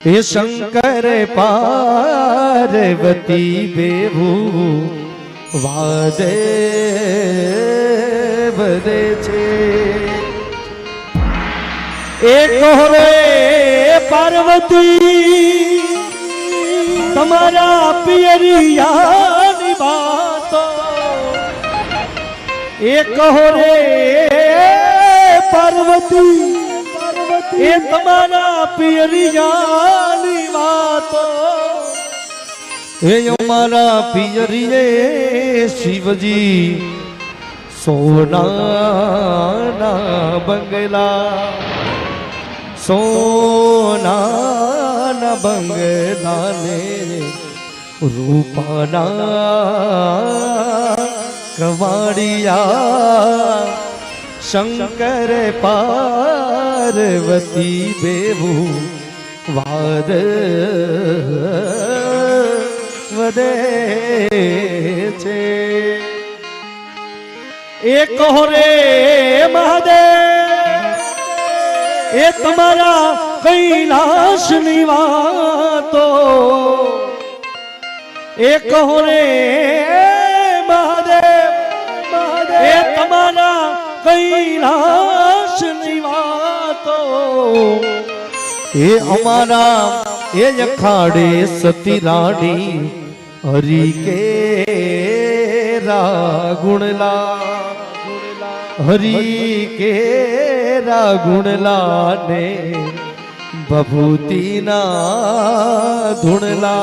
हे शंकर पार्वती बेभू वादे बदे छे एक होरे पार्वती तमारा पियरिया निभातो एक होरे पार्वती ए तमारा पियरिया निभातो हे हमारा पियरिए शिवजी सोना ना बंगला सोना ना बंगला ने रूपाना कवाड़िया शंकर पार्वती बेभू वाद वदे छे एक होरे महादेव ए तमारा कैलाश निवातो एक होरे महादेव ए तमारा कैलाश निवातो ए हमारा ए अखाड़े सती रानी हरि के गुणला हरि के गुणला ने बभूति ना धुणला